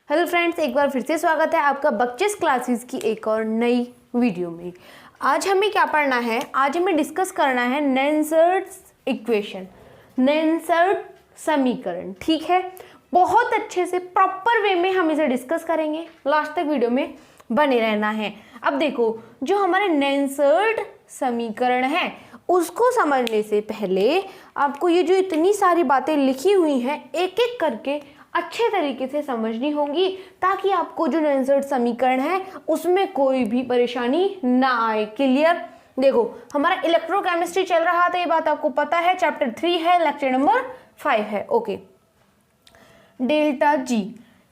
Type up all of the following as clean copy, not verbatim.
Hello friends, एक बार फिर से स्वागत है आपका बक्चेस क्लासेस की एक और नई वीडियो में। आज हमें क्या पढ़ना है? आज हमें डिस्कस करना है नेंसर्ट्स इक्वेशन, नेंसर्ट समीकरण। ठीक है, बहुत अच्छे से प्रॉपर वे में हम इसे डिस्कस करेंगे। लास्ट तक वीडियो में बने रहना है। अब देखो, जो हमारे नेंसर्ट समीकरण है उसको समझने से पहले आपको ये जो इतनी सारी बातें लिखी हुई हैं एक एक करके अच्छे तरीके से समझनी होंगी, ताकि आपको जो नेंसर्ट समीकरण है उसमें कोई भी परेशानी ना आए। क्लियर? देखो, हमारा इलेक्ट्रोकेमिस्ट्री चल रहा था, ये बात आपको पता है। चैप्टर 3 है, लेक्चर नंबर 5 है। ओके, डेल्टा जी,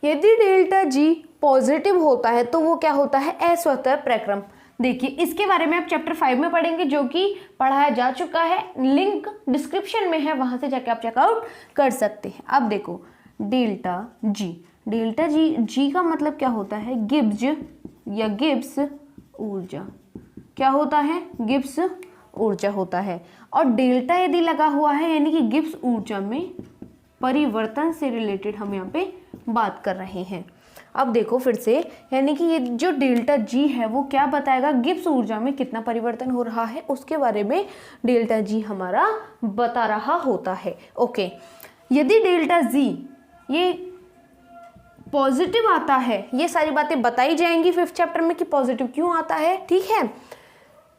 यदि डेल्टा जी पॉजिटिव होता है तो वो क्या होता है? अस्वतः प्रक्रम। देखिए, इसके बारे में आप चैप्टर 5 में पढ़ेंगे, जो कि पढ़ाया जा चुका है। लिंक डिस्क्रिप्शन में है, वहां से जाके आप चेकआउट कर सकते हैं। अब देखो, डेल्टा जी, डेल्टा जी, जी का मतलब क्या होता है? गिब्स या गिब्स ऊर्जा। क्या होता है? गिब्स ऊर्जा होता है। और डेल्टा यदि लगा हुआ है यानी कि गिब्स ऊर्जा में परिवर्तन से रिलेटेड हम यहाँ पे बात कर रहे हैं। अब देखो फिर से, यानी कि ये जो डेल्टा जी है वो क्या बताएगा? गिब्स ऊर्जा में कितना परिवर्तन हो रहा है उसके बारे में डेल्टा जी हमारा बता रहा होता है। ओके, यदि डेल्टा जी ये पॉजिटिव आता है, ये सारी बातें बताई जाएंगी 5th चैप्टर में कि पॉजिटिव क्यों आता है। ठीक है,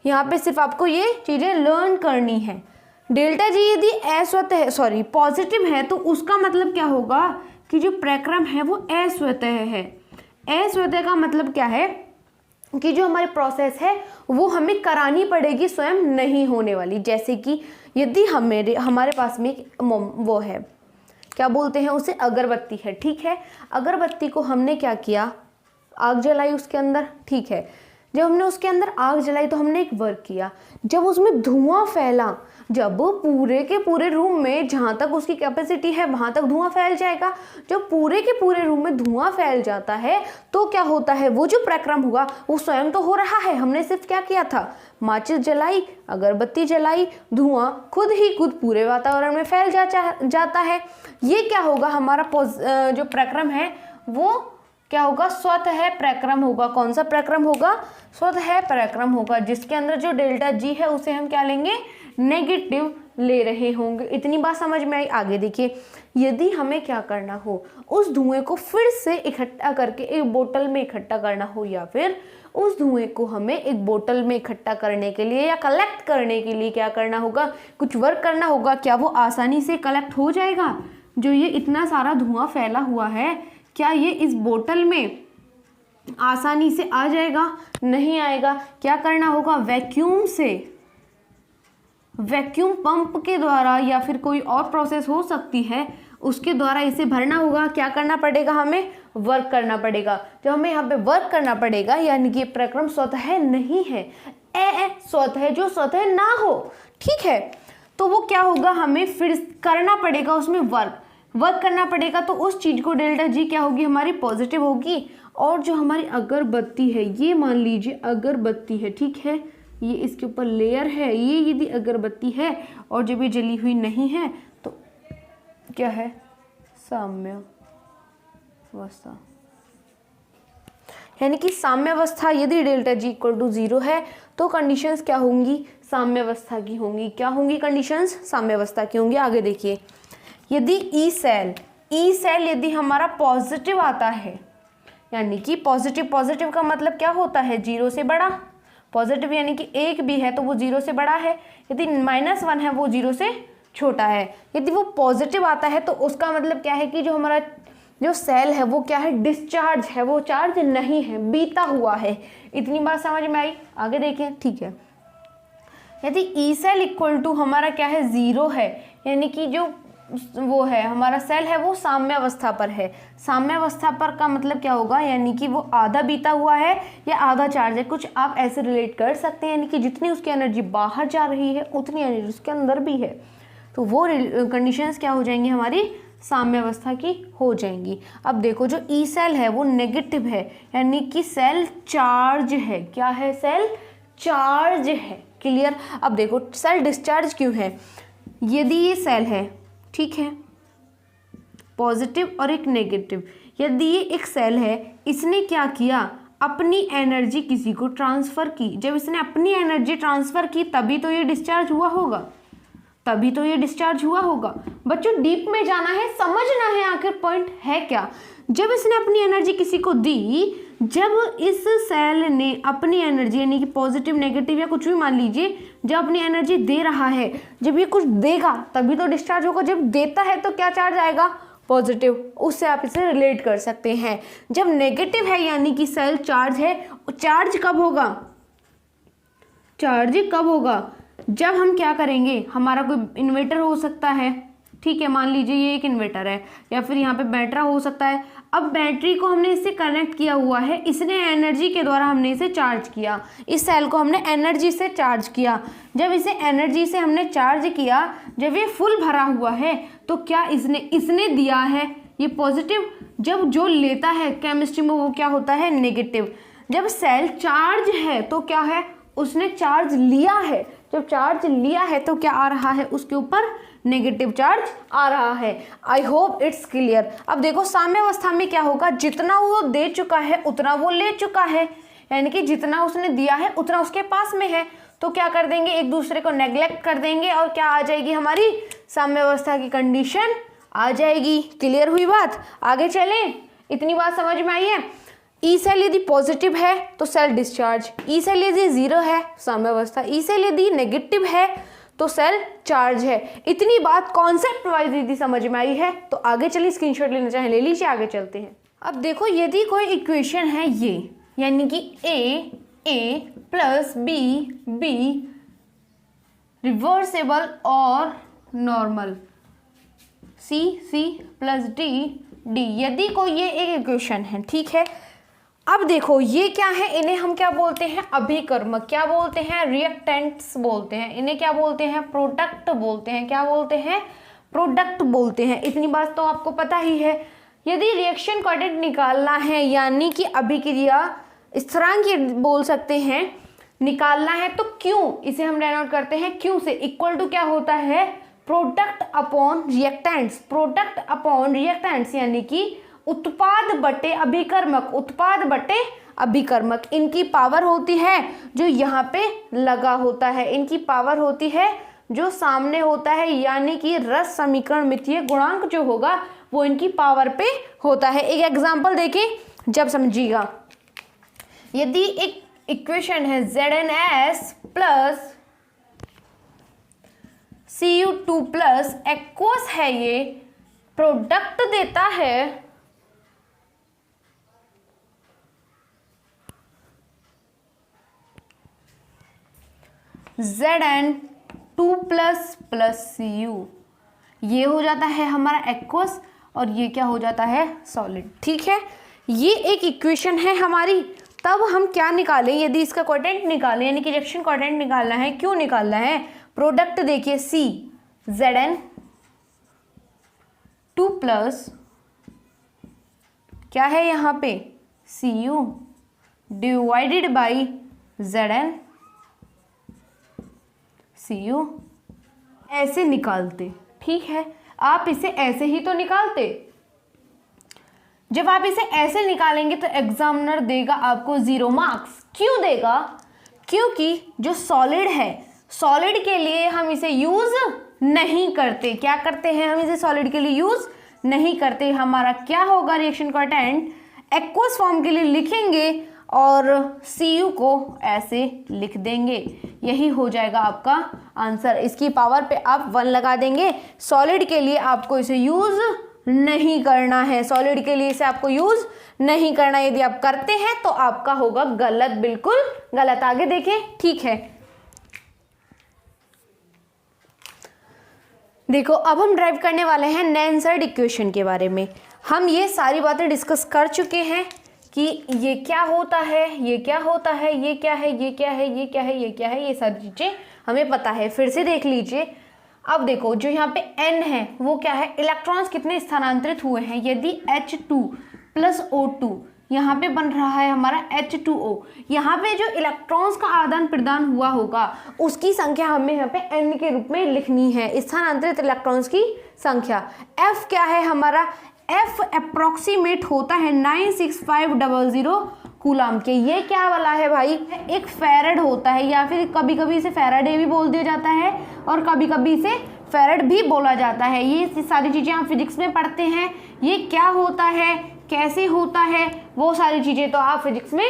यहाँ पे सिर्फ आपको ये चीजें लर्न करनी है। डेल्टा जी यदि अस्वतः पॉजिटिव है तो उसका मतलब क्या होगा कि जो प्रक्रम है वो अस्वतः है। अस्वतः का मतलब क्या है कि जो हमारी प्रोसेस है वो हमें करानी पड़ेगी, स्वयं नहीं होने वाली। जैसे कि यदि हमारे पास में वो है, क्या बोलते हैं उसे? अगरबत्ती है। ठीक है, अगरबत्ती को हमने क्या किया? आग जलाई उसके अंदर। ठीक है, जब हमने उसके अंदर आग जलाई तो हमने एक वर्क किया। जब उसमें धुआं फैला, जब पूरे के पूरे रूम में जहाँ तक उसकी कैपेसिटी है वहाँ तक धुआं फैल जाएगा। जब पूरे के पूरे रूम में धुआं फैल जाता है तो क्या होता है? वो जो प्रक्रम हुआ वो स्वयं तो हो रहा है, हमने सिर्फ क्या किया था? माचिस जलाई, अगरबत्ती जलाई, धुआं खुद ही खुद पूरे वातावरण में फैल जाता है। ये क्या होगा? हमारा जो प्रक्रम है वो क्या होगा? स्वतः प्रक्रम होगा। कौन सा प्रक्रम होगा? स्वतः प्रक्रम होगा, जिसके अंदर जो डेल्टा जी है उसे हम क्या लेंगे? नेगेटिव ले रहे होंगे। इतनी बात समझ में आई? आगे देखिए, यदि हमें क्या करना हो, उस धुएं को फिर से इकट्ठा करके एक बोतल में इकट्ठा करना हो, या फिर उस धुएं को हमें एक बोतल में इकट्ठा करने के लिए या कलेक्ट करने के लिए क्या करना होगा? कुछ वर्क करना होगा। क्या वो आसानी से कलेक्ट हो जाएगा? जो ये इतना सारा धुआं फैला हुआ है, क्या ये इस बोतल में आसानी से आ जाएगा? नहीं आएगा। क्या करना होगा? वैक्यूम से, वैक्यूम पंप के द्वारा या फिर कोई और प्रोसेस हो सकती है, उसके द्वारा इसे भरना होगा। क्या करना पड़ेगा? हमें वर्क करना पड़ेगा। जब हमें यहाँ पे वर्क करना पड़ेगा, यानी कि प्रक्रम स्वतः नहीं है, स्वतः, जो स्वतः ना हो, ठीक है, तो वो क्या होगा? हमें फिर करना पड़ेगा उसमें वर्क करना पड़ेगा। तो उस चीज को डेल्टा जी क्या होगी? हमारी पॉजिटिव होगी। और जो हमारी अगरबत्ती है, ये मान लीजिए अगरबत्ती है, ठीक है, ये इसके ऊपर लेयर है, ये यदि अगरबत्ती है और जब ये जली हुई नहीं है तो क्या है? साम्यावस्था। यानी कि साम्यावस्था, यदि डेल्टा जी इक्वल टू 0 है तो कंडीशंस क्या होंगी? साम्यावस्था की होंगी। क्या होंगी कंडीशंस? साम्यावस्था की होंगी। आगे देखिए, यदि ई सेल यदि हमारा पॉजिटिव आता है, यानी कि पॉजिटिव का मतलब क्या होता है? 0 से बड़ा। पॉजिटिव यानी कि 1 भी है तो वो 0 से बड़ा है, यदि -1 है वो 0 से छोटा है। यदि वो पॉजिटिव आता है तो उसका मतलब क्या है कि जो हमारा जो सेल है वो क्या है? डिस्चार्ज है, वो चार्ज नहीं है, बीता हुआ है। इतनी बात समझ में आई? आगे देखिए, ठीक है, यदि ई सेल इक्वल टू हमारा क्या है? 0 है, यानी कि जो वो है हमारा सेल है वो साम्यावस्था पर है। साम्यावस्था पर का मतलब क्या होगा? यानी कि वो आधा बीता हुआ है या आधा चार्ज है, कुछ आप ऐसे रिलेट कर सकते हैं। यानी कि जितनी उसकी एनर्जी बाहर जा रही है उतनी एनर्जी उसके अंदर भी है, तो वो कंडीशंस क्या हो जाएंगी? हमारी साम्यावस्था की हो जाएंगी। अब देखो, जो ई सेल है वो नेगेटिव है, यानी कि सेल चार्ज है। क्या है? सेल चार्ज है। क्लियर? अब देखो, सेल डिस्चार्ज क्यों है? यदि ये सेल है, ठीक है, पॉजिटिव और एक नेगेटिव, यदि ये एक सेल है, इसने क्या किया, अपनी एनर्जी किसी को ट्रांसफ़र की। जब इसने अपनी एनर्जी ट्रांसफ़र की तभी तो ये डिस्चार्ज हुआ होगा, तभी तो ये डिस्चार्ज हुआ होगा। बच्चों डीप में जाना है, समझना है आखिर पॉइंट है क्या। जब इसने अपनी एनर्जी किसी को दी, जब इस सेल ने अपनी एनर्जी यानी कि पॉजिटिव नेगेटिव या कुछ भी मान लीजिए, जब अपनी एनर्जी दे रहा है, जब ये कुछ देगा तभी तो डिस्चार्ज होगा। जब देता है तो क्या चार्ज आएगा, पॉजिटिव। उससे आप इसे रिलेट कर सकते हैं। जब नेगेटिव है यानी कि सेल चार्ज है, चार्ज कब होगा, चार्ज कब होगा, जब हम क्या करेंगे, हमारा कोई इन्वर्टर हो सकता है, ठीक है, मान लीजिए ये एक इन्वर्टर है, या फिर यहाँ पे बैटरा हो सकता है। अब बैटरी को हमने इससे कनेक्ट किया हुआ है, इसने एनर्जी के द्वारा हमने इसे चार्ज किया, इस सेल को हमने एनर्जी से चार्ज किया। जब इसे एनर्जी से हमने चार्ज किया, जब ये फुल भरा हुआ है तो क्या इसने दिया है ये पॉजिटिव। जब जो लेता है केमिस्ट्री में वो क्या होता है, नेगेटिव। जब सेल चार्ज है तो क्या है, उसने चार्ज लिया है। जब चार्ज लिया है तो क्या आ रहा है, उसके ऊपर नेगेटिव चार्ज आ रहा है। I hope it's clear. अब देखो साम्यावस्था में क्या होगा, जितना वो दे चुका है उतना वो ले चुका है, यानी कि जितना उसने दिया है उतना उसके पास में है। तो क्या कर देंगे, एक दूसरे को नेग्लेक्ट कर देंगे और क्या आ जाएगी, हमारी साम्यावस्था की कंडीशन आ जाएगी। क्लियर हुई बात, आगे चलें। इतनी बात समझ में आई है। ई सेल यदि पॉजिटिव है तो सेल डिस्चार्ज, ई सेल यदि जीरो है साम्यावस्था, ई सेल यदि नेगेटिव है तो सेल चार्ज है। इतनी बात कॉन्सेप्ट वाइज यदि समझ में आई है तो आगे चलिए, स्क्रीनशॉट लेना चाहे ले लीजिए, आगे चलते हैं। अब देखो यदि कोई इक्वेशन है ये, यानी कि ए प्लस बी रिवर्सेबल और नॉर्मल, सी प्लस डी, यदि कोई ये एक इक्वेशन है, ठीक है। अब देखो ये क्या है, इन्हें हम क्या बोलते हैं, अभिकर्मक, क्या बोलते हैं, रिएक्टेंट्स बोलते हैं, इन्हें क्या बोलते हैं, प्रोडक्ट बोलते हैं, क्या बोलते हैं, प्रोडक्ट बोलते हैं। इतनी बात तो आपको पता ही है। यदि रिएक्शन कोएफिशिएंट निकालना है यानी कि अभिक्रिया स्थिरांक ये बोल सकते हैं निकालना है, तो क्यों इसे हम डिनोट करते हैं, क्यों से इक्वल टू क्या होता है, product upon reactants, product upon reactants यानी कि उत्पाद बटे अभिकर्मक, उत्पाद बटे अभिकर्मक। इनकी पावर होती है जो यहाँ पे लगा होता है, इनकी पावर होती है जो सामने होता है, यानी कि रस समीकरण मितीय गुणांक जो होगा वो इनकी पावर पे होता है। एक एग्जांपल देखें जब समझिएगा। यदि एक इक्वेशन है ZnS plus Cu2 plus aqueous है, ये प्रोडक्ट देता है Zn2 प्लस Cu, ये हो जाता है हमारा एक्वस और ये क्या हो जाता है, सॉलिड। ठीक है, ये एक इक्वेशन है हमारी। तब हम क्या निकालें, यदि इसका कोएफिशिएंट निकालें यानी कि रिएक्शन कोएफिशिएंट निकालना है, क्यों निकालना है, प्रोडक्ट देखिए Zn2 प्लस क्या है यहाँ पे, Cu divided by Zn Cu, ऐसे निकालते। ठीक है, आप इसे ऐसे ही तो निकालते। जब आप इसे ऐसे निकालेंगे तो एग्जामिनर देगा आपको 0 मार्क्स। क्यों देगा, क्योंकि जो सॉलिड है, सॉलिड के लिए हम इसे यूज नहीं करते। क्या करते हैं, हम इसे सॉलिड के लिए यूज नहीं करते। हमारा क्या होगा, रिएक्शन कोएफिशिएंट एक्वस फॉर्म के लिए लिखेंगे और Cu को ऐसे लिख देंगे, यही हो जाएगा आपका आंसर। इसकी पावर पे आप 1 लगा देंगे। सॉलिड के लिए आपको इसे यूज नहीं करना है, सॉलिड के लिए इसे आपको यूज नहीं करना। यदि आप करते हैं तो आपका होगा गलत, बिल्कुल गलत। आगे देखें, ठीक है। देखो अब हम ड्राइव करने वाले हैं नैनसर्ड इक्वेशन के बारे में। हम ये सारी बातें डिस्कस कर चुके हैं कि ये क्या होता है, ये क्या होता है, ये क्या है, ये क्या है, ये क्या है, ये क्या है, ये सारी चीज़ें हमें पता है। फिर से देख लीजिए। अब देखो जो यहाँ पे N है वो क्या है, इलेक्ट्रॉन्स कितने स्थानांतरित हुए हैं। यदि H2 प्लस O2 यहाँ पे बन रहा है हमारा H2O, यहाँ पे जो इलेक्ट्रॉन्स का आदान प्रदान हुआ होगा उसकी संख्या हमें यहाँ पे N के रूप में लिखनी है, स्थानांतरित इलेक्ट्रॉन्स की संख्या। F क्या है हमारा, F अप्रोक्सीमेट होता है 96500 कूलाम के। ये क्या वाला है भाई, एक फेरेड होता है, या फिर कभी कभी इसे फैराडे भी बोल दिया जाता है और कभी कभी इसे फेरेड भी बोला जाता है। ये सारी चीज़ें आप फिजिक्स में पढ़ते हैं। ये क्या होता है, कैसे होता है, वो सारी चीज़ें तो आप फिजिक्स में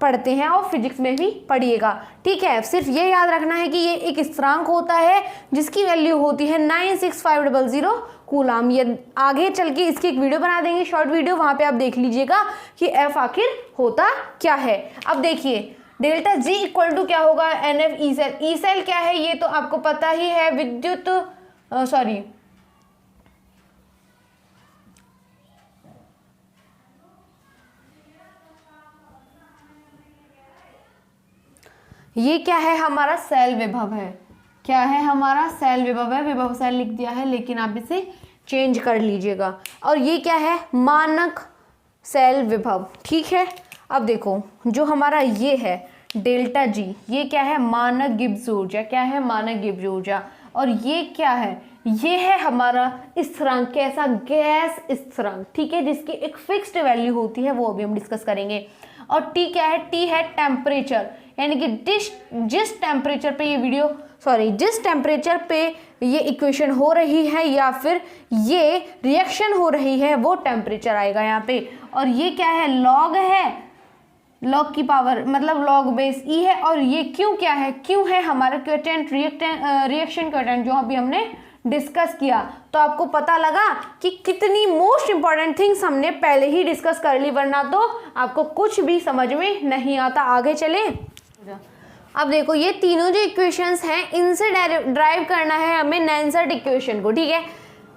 पढ़ते हैं और फिजिक्स में भी पढ़िएगा, ठीक है। सिर्फ ये याद रखना है कि ये एक स्थिरांक होता है जिसकी वैल्यू होती है 96500 कूलाम। ये आगे चल के इसकी एक वीडियो बना देंगे, शॉर्ट वीडियो, वहाँ पे आप देख लीजिएगा कि F आखिर होता क्या है। अब देखिए डेल्टा G इक्वल टू क्या होगा, NF E cell. E cell क्या है ये तो आपको पता ही है, विद्युत ये क्या है, हमारा सेल विभव है। क्या है, हमारा सेल विभव है। विभव सेल लिख दिया है लेकिन आप इसे चेंज कर लीजिएगा। और ये क्या है, मानक सेल विभव, ठीक है। अब देखो जो हमारा ये है डेल्टा G, ये क्या है, मानक गिब्स ऊर्जा। क्या है, मानक गिब्स ऊर्जा। और ये क्या है, ये है हमारा स्थिरांक, कैसा, गैस स्थिरांक, ठीक है, जिसकी एक फिक्स्ड वैल्यू होती है, वो अभी हम डिस्कस करेंगे। और T क्या है, T है टेम्परेचर, यानी कि जिस टेम्परेचर पे ये जिस टेम्परेचर पे ये इक्वेशन हो रही है या फिर ये रिएक्शन हो रही है वो टेम्परेचर आएगा यहाँ पे। और ये क्या है, लॉग है, लॉग की पावर मतलब लॉग बेस ई है। और ये क्यों क्या है, क्यों है हमारा क्वोटिएंट, रिएक्शन क्वोटिएंट जो अभी हमने डिस्कस किया। तो आपको पता लगा कि कितनी मोस्ट इंपॉर्टेंट थिंग्स हमने पहले ही डिस्कस कर ली, वरना तो आपको कुछ भी समझ में नहीं आता। आगे चले। अब देखो ये तीनों जो इक्वेशंस हैं इनसे ड्राइव करना है हमें नेंसर्ट इक्वेशन को, ठीक है।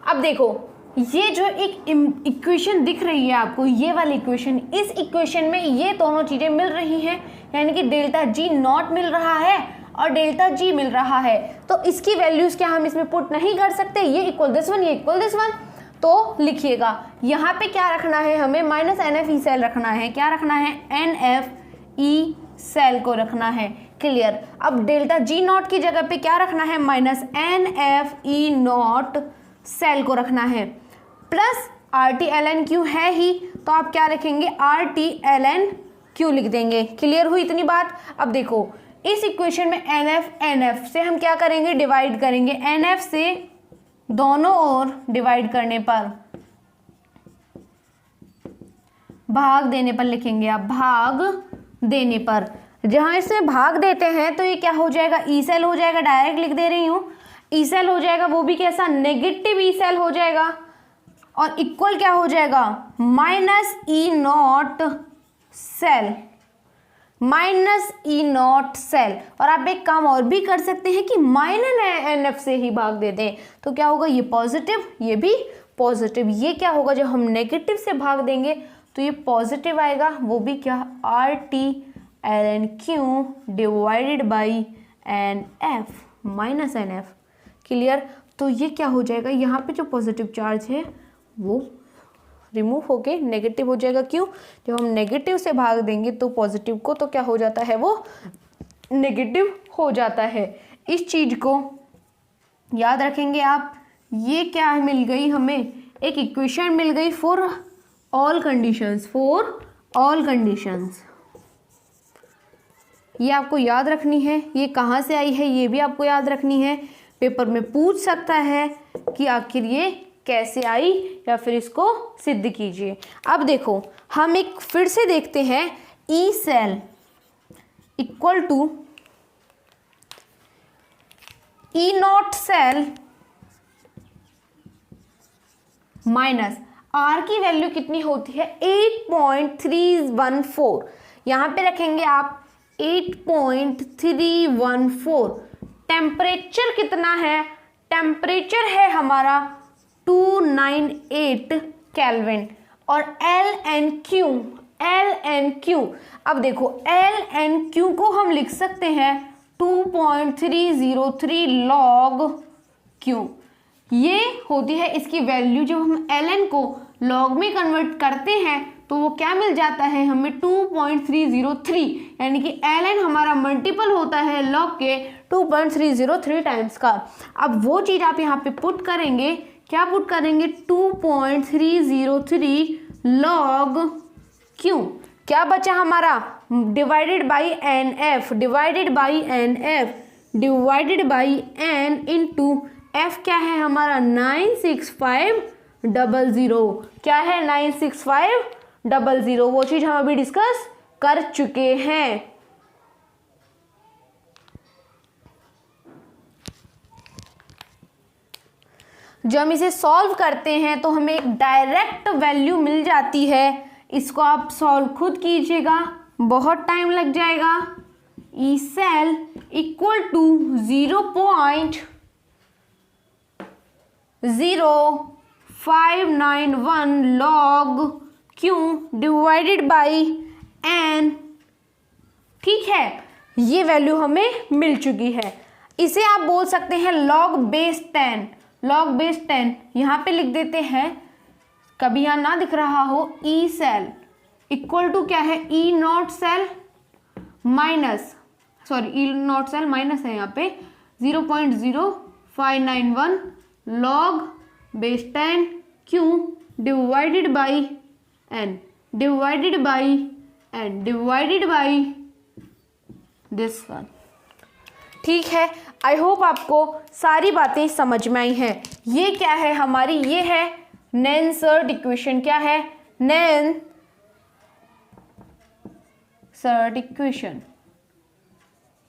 अब देखो ये जो एक इक्वेशन दिख रही है आपको, ये वाली इक्वेशन, इस इक्वेशन में ये दोनों चीजें मिल रही हैं, यानी कि डेल्टा G नॉट मिल रहा है और डेल्टा G मिल रहा है। तो इसकी वैल्यूज क्या हम इसमें पुट नहीं कर सकते, ये इक्वल दिस वन, ये इक्वल दिस वन। तो लिखिएगा यहाँ पे क्या रखना है हमें, माइनस NF ई सेल रखना है। क्या रखना है, NF ई सेल को रखना है, क्लियर। अब डेल्टा G नॉट की जगह पे क्या रखना है, minus NF E not cell को रखना है, प्लस RT ln Q है ही, तो आप क्या रखेंगे, RT ln Q लिख देंगे। क्लियर हुई इतनी बात। अब देखो इस इक्वेशन में NF से हम क्या करेंगे, डिवाइड करेंगे। NF से दोनों ओर डिवाइड करने पर, भाग देने पर लिखेंगे आप, भाग देने पर। जहां इसमें भाग देते हैं तो ये क्या हो जाएगा, ई सेल हो जाएगा, डायरेक्ट लिख दे रही हूं, ई सेल हो जाएगा, वो भी कैसा, नेगेटिव ई सेल हो जाएगा। और इक्वल क्या हो जाएगा, minus E not cell, minus E not cell. और आप एक काम और भी कर सकते हैं कि माइनस NF से ही भाग दे दें, तो क्या होगा, ये पॉजिटिव, ये भी पॉजिटिव। ये क्या होगा, जब हम नेगेटिव से भाग देंगे तो ये पॉजिटिव आएगा, वो भी क्या, RT ln Q divided by NF minus NF। Clear. तो ये क्या हो जाएगा, यहाँ पे जो पॉजिटिव चार्ज है वो रिमूव होके नेगेटिव हो जाएगा। क्यों, जब हम नेगेटिव से भाग देंगे तो पॉजिटिव को, तो क्या हो जाता है, वो नेगेटिव हो जाता है। इस चीज को याद रखेंगे आप। ये क्या मिल गई हमें, एक इक्वेशन मिल गई for all conditions, for all conditions. ये आपको याद रखनी है, ये कहाँ से आई है ये भी आपको याद रखनी है। पेपर में पूछ सकता है कि आखिर ये कैसे आई, या फिर इसको सिद्ध कीजिए। अब देखो हम एक फिर से देखते हैं, E cell equal to E not cell minus R की वैल्यू कितनी होती है, 8.314। यहां पे रखेंगे आप 8.314। टेम्परेचर कितना है, टेम्परेचर है हमारा 298 केल्विन। और ln Q, अब देखो ln Q को हम लिख सकते हैं 2.303 log Q। ये होती है इसकी वैल्यू। जब हम ln को log में कन्वर्ट करते हैं तो वो क्या मिल जाता है हमें, 2.303, यानी कि ln हमारा मल्टीपल होता है log के 2.303 टाइम्स का। अब वो चीज़ आप यहाँ पे पुट करेंगे क्या पुट करेंगे 2.303 log Q। क्या बचा हमारा divided by N F, divided by N F, divided by N into F क्या है हमारा 96500। क्या है 96500, वो चीज हम अभी डिस्कस कर चुके हैं। जब हम इसे सॉल्व करते हैं तो हमें एक डायरेक्ट वैल्यू मिल जाती है। इसको आप सॉल्व खुद कीजिएगा, बहुत टाइम लग जाएगा। E cell equal to 0.0591 log Q divided by N. ठीक है, ये वैल्यू हमें मिल चुकी है। इसे आप बोल सकते हैं log बेस 10, log बेस 10 यहाँ पे लिख देते हैं। कभी यहाँ ना दिख रहा हो, ई सेल इक्वल टू क्या है E not cell minus, sorry E not cell minus है यहाँ पे 0.0591 log base 10 Q divided by N, divided by N, divided by this one. ठीक है, आई होप आपको सारी बातें समझ में आई हैं। ये क्या है हमारी, ये है नैनसर्ट इक्वेशन। क्या है नैनसर्ट इक्वेशन,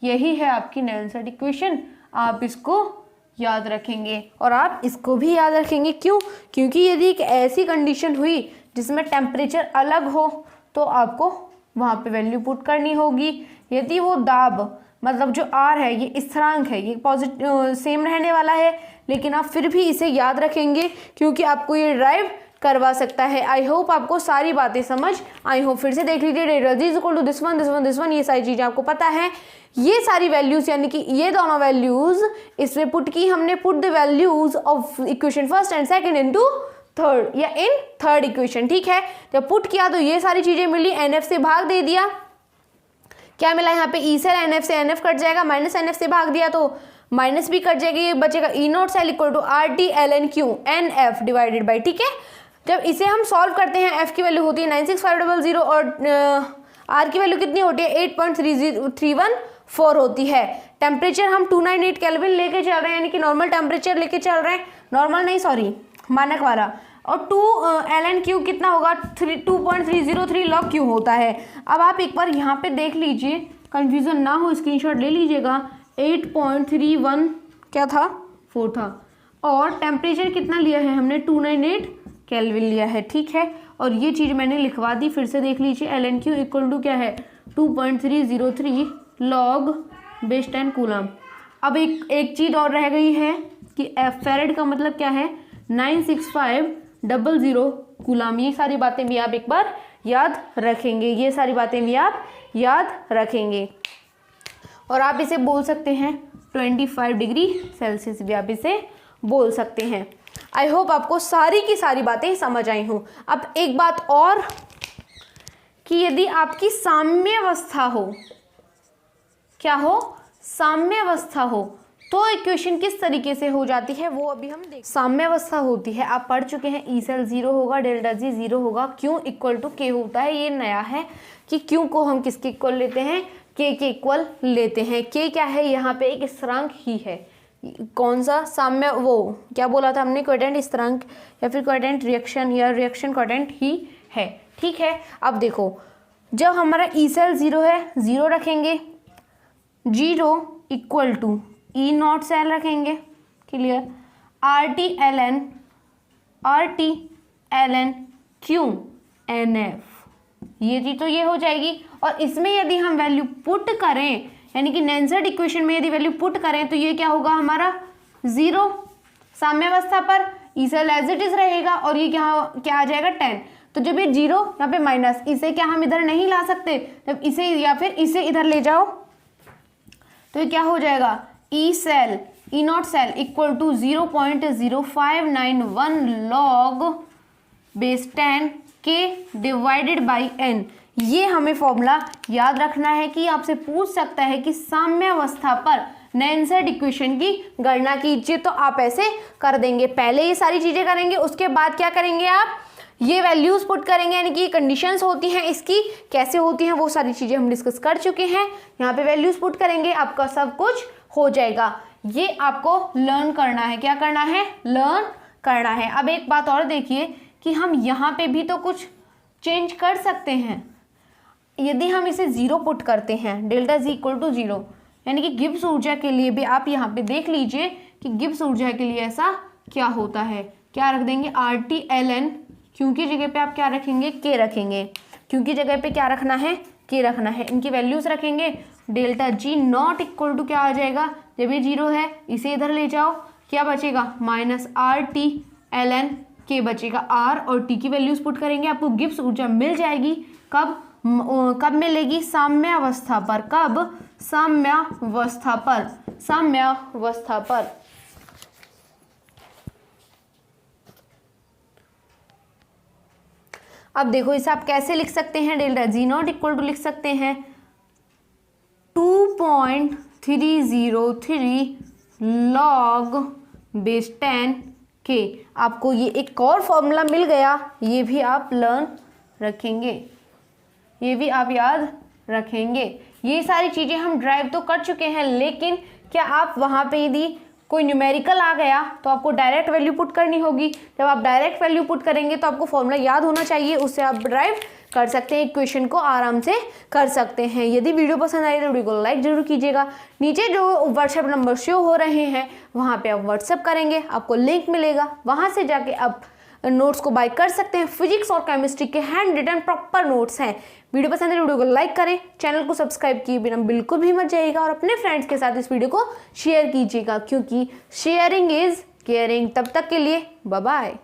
यही है आपकी नैनसर्ट इक्वेशन। आप इसको याद रखेंगे और आप इसको भी याद रखेंगे। क्यों? क्योंकि यदि एक ऐसी कंडीशन हुई जिसमें टेम्परेचर अलग हो तो आपको वहाँ पे वैल्यू पुट करनी होगी। यदि वो दाब मतलब जो आर है ये स्थिरांक है, ये पॉजिटिव सेम रहने वाला है, लेकिन आप फिर भी इसे याद रखेंगे क्योंकि आपको ये ड्राइव करवा सकता है। आई होप आपको सारी बातें समझ आई हो। फिर से देख लीजिए, delta G is equal to this one, this one, this one, ये सारी चीज़ें आपको पता है। ये सारी वैल्यूज यानी कि ये दोनों वैल्यूज इसमें पुट की हमने, put the values of equation first and second into third या इन थर्ड इक्वेशन। ठीक है, जब पुट किया तो ये सारी चीज़ें मिली, एनएफ से भाग दे दिया। क्या मिला यहाँ पे ई सेल एनएफ से एनएफ कट जाएगा, माइनस एनएफ से भाग दिया तो माइनस भी कट जाएगी, ये बचेगा E not cell equal to R T L N Q N F divided by. ठीक है, जब इसे हम सॉल्व करते हैं एफ की वैल्यू होती है 96500 और आर की वैल्यू कितनी होती है 8.314 होती है। टेम्परेचर हम 298 केल्विन लेके चल रहे हैं, यानी कि नॉर्मल टेम्परेचर लेके चल रहे हैं, नॉर्मल नहीं सॉरी मानक वाला। और 2 ln Q कितना होगा 2.303 log Q होता है। अब आप एक बार यहाँ पे देख लीजिए, कंफ्यूजन ना हो स्क्रीनशॉट ले लीजिएगा। 8.31 क्या था 4 था और टेम्परेचर कितना लिया है हमने 298 केल्विन लिया है। ठीक है, और ये चीज़ मैंने लिखवा दी, फिर से देख लीजिए। ln Q इक्वल टू क्या है 2.303 log बेस 10 कूलम। अब एक चीज़ और रह गई है कि फेरेड का मतलब क्या है 96500 कूलम। ये सारी बातें भी आप एक बार याद रखेंगे, ये सारी बातें भी आप याद रखेंगे। और आप इसे बोल सकते हैं 25 डिग्री सेल्सियस भी आप इसे बोल सकते हैं। आई होप आपको सारी की सारी बातें समझ आई हों। अब एक बात और कि यदि आपकी साम्यावस्था हो, क्या हो साम्यावस्था हो, तो इक्वेशन किस तरीके से हो जाती है वो अभी हम देख। साम्यावस्था होती है, आप पढ़ चुके हैं, ई सेल 0 होगा, डेल्टा जी 0 होगा, क्यू इक्वल टू के होता है। ये नया है कि क्यू को हम किसके इक्वल लेते हैं, के इक्वल लेते हैं। के क्या है यहाँ पे एक स्थिरांक ही है। कौन सा साम्य, वो क्या बोला था हमने, क्वाड्रेंट स्थिरांक या फिर क्वाड्रेंट रिएक्शन या रिएक्शन क्वाड्रेंट ही है। ठीक है, अब देखो जब हमारा ई सेल 0 है 0 रखेंगे, 0 equal to E not cell रखेंगे, clear, R T L N Q N F, ये चीज तो ये हो जाएगी। और इसमें यदि हम वैल्यू पुट करें, यानी कि नैनसर्ट इक्वेशन में यदि वैल्यू पुट करें तो ये क्या होगा हमारा 0 साम्यावस्था पर, E cell as it is रहेगा और ये क्या आ जाएगा 10। तो जब ये 0 यहाँ पे माइनस, इसे क्या हम इधर नहीं ला सकते, जब इसे या फिर इसे इधर ले जाओ तो ये क्या हो जाएगा E cell E not cell equal to 0.0591 log base 10 के डिवाइडेड बाई एन। ये हमें फॉर्मूला याद रखना है कि आपसे पूछ सकता है कि साम्यावस्था पर नेंसर्ट इक्वेशन की गणना कीजिए। तो आप ऐसे कर देंगे, पहले ये सारी चीजें करेंगे, उसके बाद क्या करेंगे आप ये वैल्यूज पुट करेंगे, यानी कि कंडीशंस होती हैं इसकी कैसे होती हैं वो सारी चीजें हम डिस्कस कर चुके हैं। यहाँ पे वैल्यूज पुट करेंगे, आपका सब कुछ हो जाएगा। ये आपको लर्न करना है, क्या करना है, लर्न करना है। अब एक बात और देखिए कि हम यहाँ पे भी तो कुछ चेंज कर सकते हैं। यदि हम इसे 0 पुट करते हैं, डेल्टा जी इक्वल टू 0, यानी कि गिब्स ऊर्जा के लिए भी आप यहाँ पे देख लीजिए कि गिब्स ऊर्जा के लिए ऐसा क्या होता है। क्या रख देंगे, RT/ln, क्यों की जगह पे आप क्या रखेंगे, के रखेंगे, क्यों की जगह पे क्या रखना है, के रखना है। इनकी वैल्यूज रखेंगे, delta G nought equal to क्या आ जाएगा, जब ये 0 है इसे इधर ले जाओ, क्या बचेगा, -RT/ln के बचेगा। R और T की वैल्यूज पुट करेंगे, आपको गिब्स ऊर्जा मिल जाएगी। कब मिलेगी, साम्यावस्था पर। कब, साम्यावस्था पर, साम्यावस्था पर। अब देखो इसे आप कैसे लिख सकते हैं, delta G nought equal to लिख सकते हैं 2.303 log बेस 10 के। आपको ये एक और फॉर्मूला मिल गया, ये भी आप लर्न रखेंगे, ये भी आप याद रखेंगे। ये सारी चीज़ें हम ड्राइव तो कर चुके हैं, लेकिन क्या आप वहाँ पे यदि कोई न्यूमेरिकल आ गया तो आपको डायरेक्ट वैल्यू पुट करनी होगी। जब आप डायरेक्ट वैल्यू पुट करेंगे तो आपको फॉर्मूला याद होना चाहिए, उससे आप ड्राइव कर सकते हैं, इक्वेशन को आराम से कर सकते हैं। यदि वीडियो पसंद आई तो वीडियो को लाइक जरूर कीजिएगा। नीचे जो व्हाट्सएप नंबर शो हो रहे हैं वहाँ पे आप व्हाट्सएप करेंगे, आपको लिंक मिलेगा, वहाँ से जाके आप नोट्स को बाय कर सकते हैं। फिजिक्स और केमिस्ट्री के हैंड रिटन प्रॉपर नोट्स हैं। वीडियो पसंद है वीडियो को लाइक करें, चैनल को सब्सक्राइब किए बिना बिल्कुल भी मत जाइएगा और अपने फ्रेंड्स के साथ इस वीडियो को शेयर कीजिएगा, क्योंकि शेयरिंग इज केयरिंग। तब तक के लिए बाय बाय।